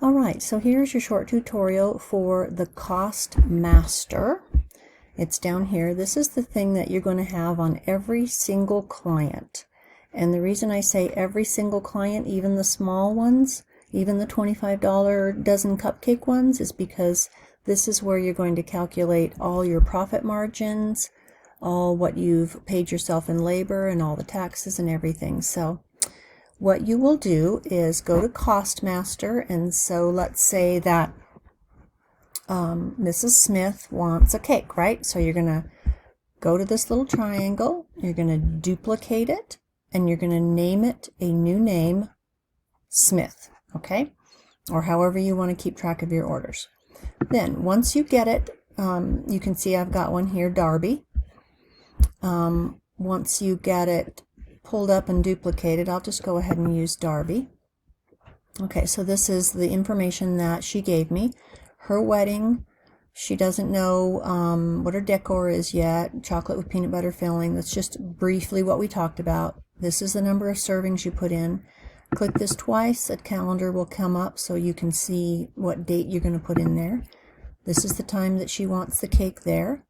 All right, so here's your short tutorial for the Cost Master. It's down here. This is the thing that you're going to have on every single client. And the reason I say every single client, even the small ones, even the $25 dozen cupcake ones, is because this is where you're going to calculate all your profit margins, all what you've paid yourself in labor, and all the taxes and everything. So what you will do is go to Cost Master, and so let's say that Mrs. Smith wants a cake, right? So you're going to go to this little triangle, you're going to duplicate it, and you're going to name it a new name, Smith, okay? Or however you want to keep track of your orders. Then once you get it, you can see I've got one here, Darby. Once you get it pulled up and duplicated, I'll just go ahead and use Darby. Okay, so this is the information that she gave me. Her wedding, she doesn't know what her decor is yet, chocolate with peanut butter filling. That's just briefly what we talked about. This is the number of servings you put in. Click this twice, a calendar will come up so you can see what date you're going to put in there. This is the time that she wants the cake there.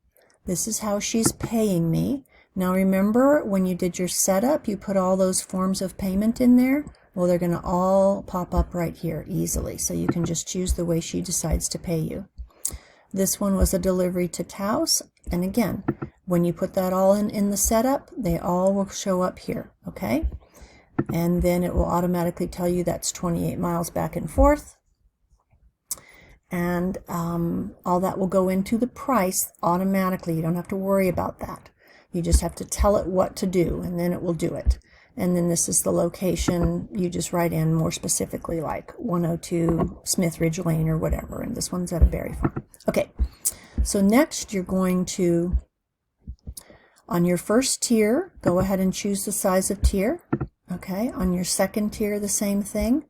This is how she's paying me. Now remember, when you did your setup, you put all those forms of payment in there. Well, they're going to all pop up right here easily, so you can just choose the way she decides to pay you. This one was a delivery to Taos, and again, when you put that all in the setup, they all will show up here, okay? And then it will automatically tell you that's 28 miles back and forth. And all that will go into the price automatically. You don't have to worry about that. You just have to tell it what to do, and then it will do it. And then this is the location. You just write in more specifically, like 102 Smith Ridge Lane or whatever. And this one's at a berry farm. Okay, so next you're going to, on your first tier, go ahead and choose the size of tier. Okay, on your second tier, the same thing.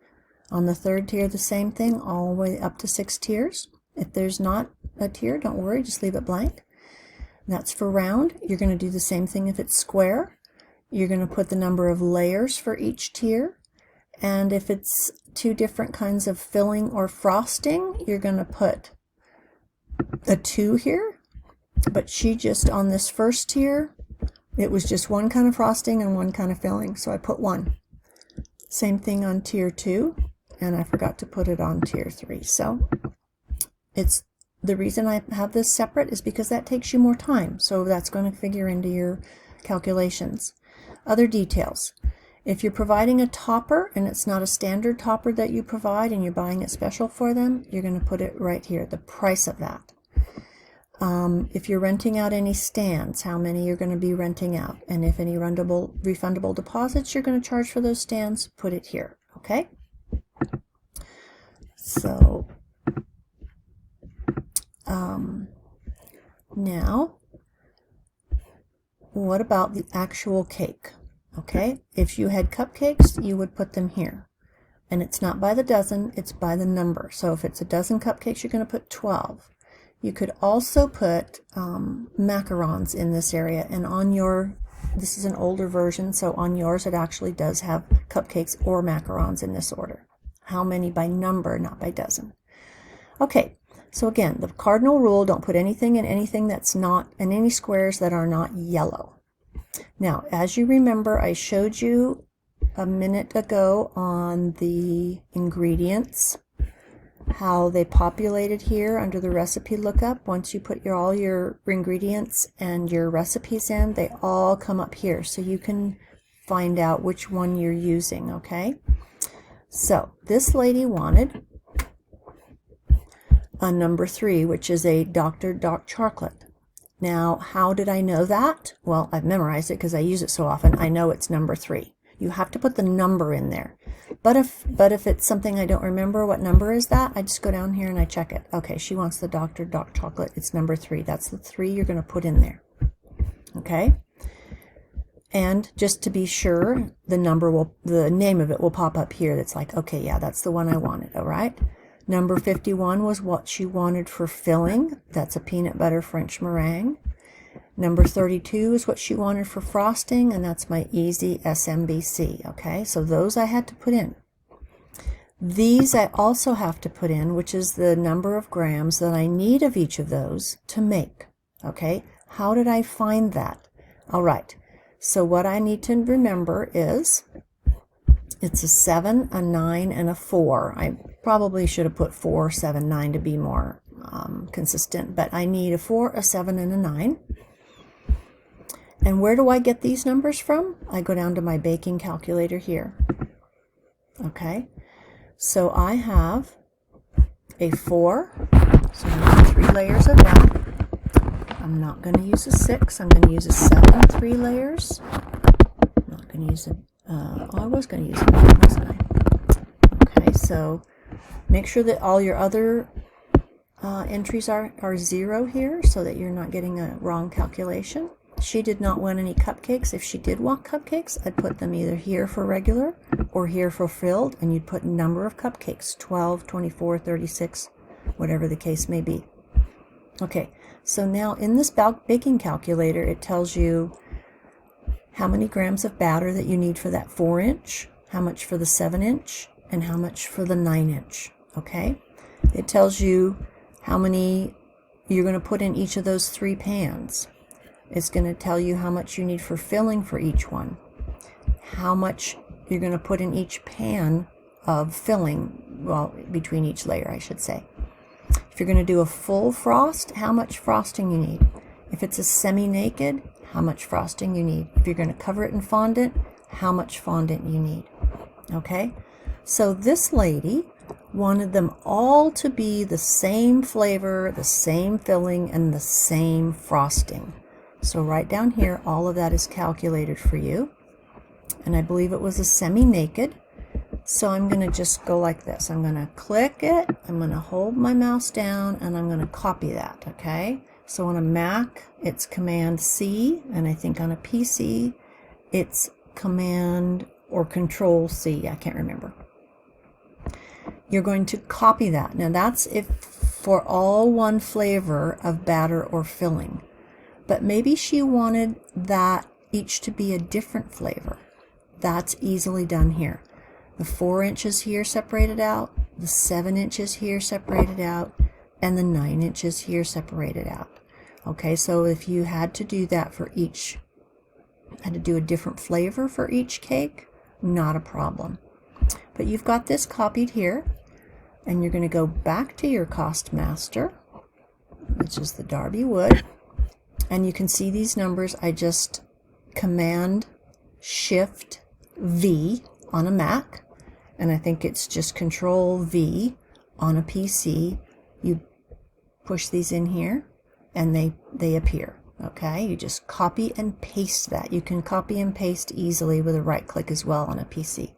On the third tier, the same thing, all the way up to 6 tiers. If there's not a tier, don't worry, just leave it blank. That's for round. You're going to do the same thing if it's square. You're going to put the number of layers for each tier. And if it's 2 different kinds of filling or frosting, you're going to put a 2 here. But she just, on this first tier, it was just one kind of frosting and one kind of filling, so I put 1. Same thing on tier 2, and I forgot to put it on tier 3. So it's the reason I have this separate is because that takes you more time, so that's going to figure into your calculations. Other details. If you're providing a topper and it's not a standard topper that you provide and you're buying it special for them, you're going to put it right here, the price of that. If you're renting out any stands, how many you're going to be renting out, and if any refundable deposits you're going to charge for those stands, put it here, okay? So now, what about the actual cake? Okay, if you had cupcakes, you would put them here. And it's not by the dozen, it's by the number. So if it's a dozen cupcakes, you're going to put 12. You could also put macarons in this area, and on your, this is an older version, so on yours it actually does have cupcakes or macarons in this order. How many by number, not by dozen. Okay, so again, the cardinal rule, don't put anything in anything that's not, in any squares that are not yellow. Now, as you remember, I showed you a minute ago on the ingredients, how they populated here under the recipe lookup. Once you put all your ingredients and your recipes in, they all come up here, so you can find out which one you're using, okay? So this lady wanted a number 3, which is a Dr. Dark Chocolate. Now, how did I know that? Well, I've memorized it because I use it so often. I know it's number 3. You have to put the number in there. But if it's something I don't remember, what number is that? I just go down here and I check it. Okay, she wants the Dr. Dark Chocolate. It's number 3. That's the 3 you're going to put in there. Okay? And just to be sure, the name of it will pop up here. That's like, okay, yeah, that's the one I wanted, all right? Number 51 was what she wanted for filling. That's a peanut butter French meringue. Number 32 is what she wanted for frosting, and that's my easy SMBC, okay? So those I had to put in. These I also have to put in, which is the number of grams that I need of each of those to make. Okay, how did I find that? All right, so what I need to remember is it's a 7, a 9, and a 4. I probably should have put 4, 7, 9 to be more consistent, but I need a 4, a 7, and a 9. And where do I get these numbers from? I go down to my baking calculator here. Okay, so I have a 4, so I need 3 layers of that. I'm not going to use a 6, I'm going to use a 7, 3 layers. I'm not going to use a, I was going to use a 9, wasn't I? Okay, so make sure that all your other entries are 0 here so that you're not getting a wrong calculation. She did not want any cupcakes. If she did want cupcakes, I'd put them either here for regular or here for filled, and you'd put number of cupcakes, 12, 24, 36, whatever the case may be. Okay, so now in this baking calculator, it tells you how many grams of batter that you need for that 4-inch, how much for the 7-inch, and how much for the 9-inch, okay? It tells you how many you're going to put in each of those 3 pans. It's going to tell you how much you need for filling for each one, how much you're going to put in each pan of filling, well, between each layer, I should say. If you're going to do a full frost, how much frosting you need. If it's a semi-naked, how much frosting you need. If you're going to cover it in fondant, how much fondant you need. Okay? So this lady wanted them all to be the same flavor, the same filling, and the same frosting. So right down here, all of that is calculated for you. And I believe it was a semi-naked. So I'm going to just go like this. I'm going to click it, I'm going to hold my mouse down, and I'm going to copy that, okay? So on a Mac, it's Command C, and I think on a PC, it's Command or Control C, I can't remember. You're going to copy that. Now that's if for all one flavor of batter or filling. But maybe she wanted that each to be a different flavor. That's easily done here. The 4 inches here separated out, the 7 inches here separated out, and the 9 inches here separated out. Okay, so if you had to do that for each, had to do a different flavor for each cake, not a problem. But you've got this copied here, and you're going to go back to your Cost Master, which is the Darby Wood. And you can see these numbers. I just Command Shift V on a Mac, and I think it's just Control V on a PC. You push these in here and they appear. Okay, you just copy and paste that. You can copy and paste easily with a right click as well on a PC.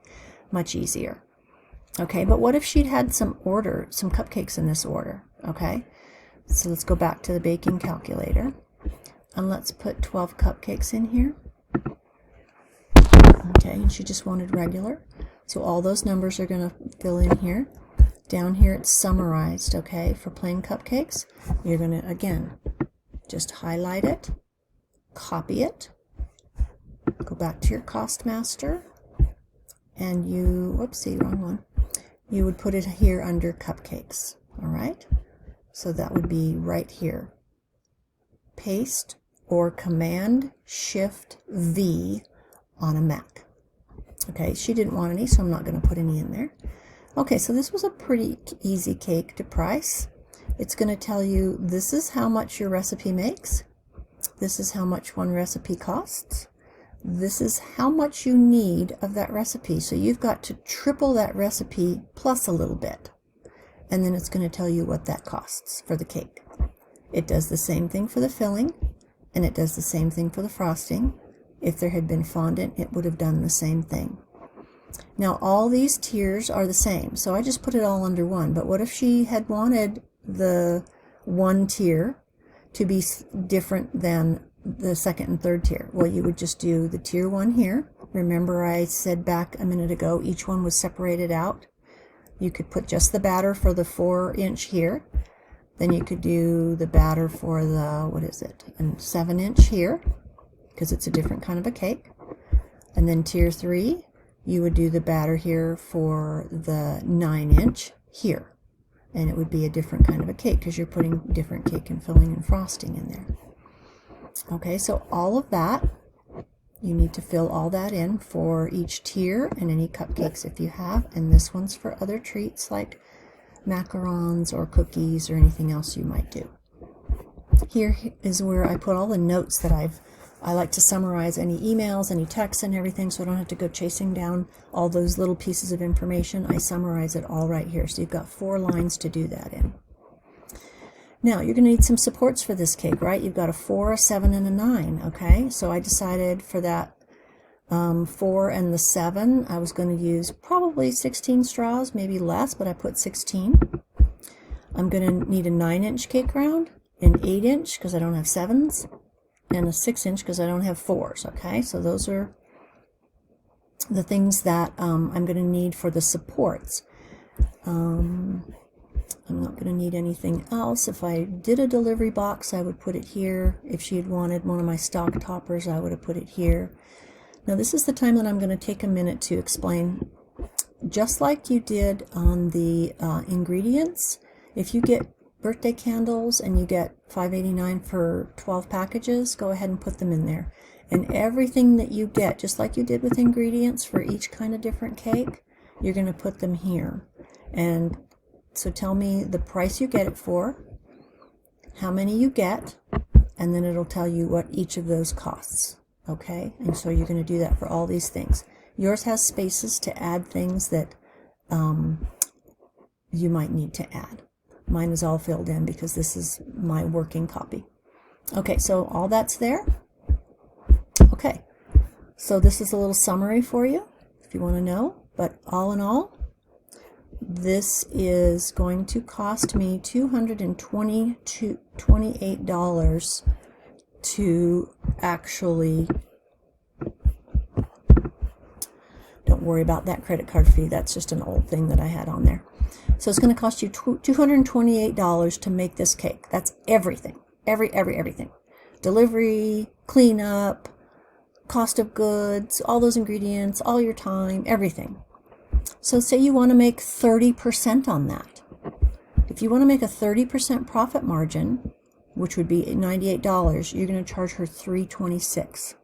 Much easier. Okay, but what if she'd had some cupcakes in this order? Okay, so let's go back to the baking calculator. And let's put 12 cupcakes in here. Okay, and she just wanted regular. So all those numbers are going to fill in here. Down here it's summarized, okay, for plain cupcakes. You're going to, again, just highlight it, copy it, go back to your Cost Master, and you, whoopsie, wrong one. You would put it here under cupcakes, all right? So that would be right here. Paste or Command Shift V on a Mac. Okay, she didn't want any, so I'm not going to put any in there. Okay, so this was a pretty easy cake to price. It's going to tell you this is how much your recipe makes. This is how much one recipe costs. This is how much you need of that recipe. So you've got to triple that recipe plus a little bit. And then it's going to tell you what that costs for the cake. It does the same thing for the filling, and it does the same thing for the frosting. If there had been fondant, it would have done the same thing. Now all these tiers are the same, so I just put it all under one. But what if she had wanted the one tier to be different than the second and third tier? Well, you would just do the tier 1 here. Remember I said back a minute ago each one was separated out. You could put just the batter for the 4-inch here. Then you could do the batter for the, what is it, and 7-inch here, because it's a different kind of a cake. And then tier 3, you would do the batter here for the 9-inch here. And it would be a different kind of a cake because you're putting different cake and filling and frosting in there. Okay, so all of that, you need to fill all that in for each tier and any cupcakes if you have. And this one's for other treats like macarons or cookies or anything else you might do. Here is where I put all the notes that I like to summarize any emails, any texts and everything, so I don't have to go chasing down all those little pieces of information. I summarize it all right here. So you've got 4 lines to do that in. Now, you're going to need some supports for this cake, right? You've got a 4, a 7, and a 9, okay? So I decided for that 4 and the 7, I was going to use probably 16 straws, maybe less, but I put 16. I'm going to need a 9-inch cake round, an 8-inch because I don't have 7s, and a 6-inch because I don't have 4s, okay? So those are the things that I'm going to need for the supports. I'm not going to need anything else. If I did a delivery box, I would put it here. If she had wanted one of my stock toppers, I would have put it here. Now this is the time that I'm going to take a minute to explain, just like you did on the ingredients, if you get birthday candles and you get $5.89 for 12 packages, go ahead and put them in there. And everything that you get, just like you did with ingredients for each kind of different cake, you're going to put them here. And so tell me the price you get it for, how many you get, and then it'll tell you what each of those costs. Okay? And so you're going to do that for all these things. Yours has spaces to add things that you might need to add. Mine is all filled in because this is my working copy. Okay, so all that's there. Okay, so this is a little summary for you if you want to know. But all in all, this is going to cost me $228 to actually, don't worry about that credit card fee, that's just an old thing that I had on there. So it's going to cost you $228 to make this cake. That's everything, everything. Delivery, cleanup, cost of goods, all those ingredients, all your time, everything. So say you want to make 30% on that. If you want to make a 30% profit margin, which would be $98, you're going to charge her $326.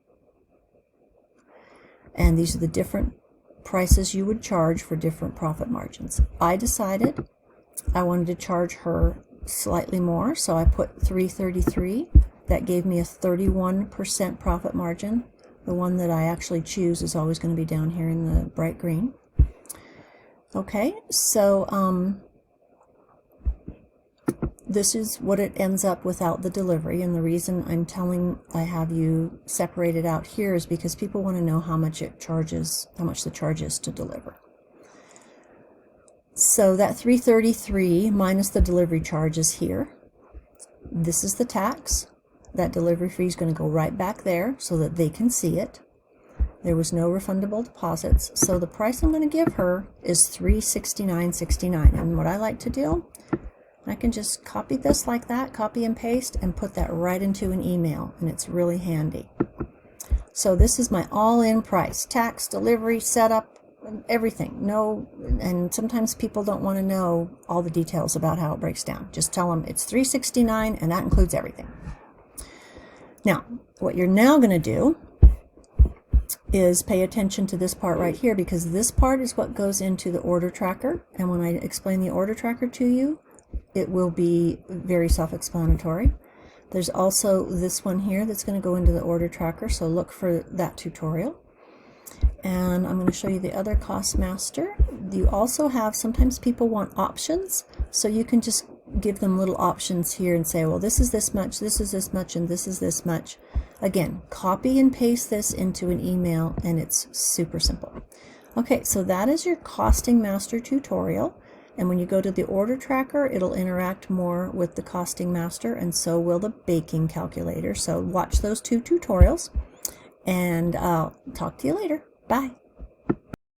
And these are the different prices you would charge for different profit margins. I decided I wanted to charge her slightly more, so I put $333. That gave me a 31% profit margin. The one that I actually choose is always going to be down here in the bright green. Okay, so this is what it ends up without the delivery, and the reason I have you separated out here is because people want to know how much the charge is to deliver. So that $333 minus the delivery charge is here. This is the tax. That delivery fee is going to go right back there so that they can see it. There was no refundable deposits, so the price I'm going to give her is $369.69. And what I like to do, I can just copy this like that, copy and paste, and put that right into an email, and it's really handy. So this is my all-in price, tax, delivery, setup, everything. And sometimes people don't want to know all the details about how it breaks down. Just tell them it's $369, and that includes everything. Now, what you're now going to do is pay attention to this part right here, because this part is what goes into the order tracker. And when I explain the order tracker to you, it will be very self-explanatory. There's also this one here that's going to go into the order tracker, so look for that tutorial. And I'm going to show you the other cost master. You also have, sometimes people want options, so you can just give them little options here and say, well, this is this much, this is this much, and this is this much. Again, copy and paste this into an email, and it's super simple. Okay, so that is your costing master tutorial. And when you go to the order tracker, it'll interact more with the costing master, and so will the baking calculator. So watch those two tutorials, and I'll talk to you later. Bye.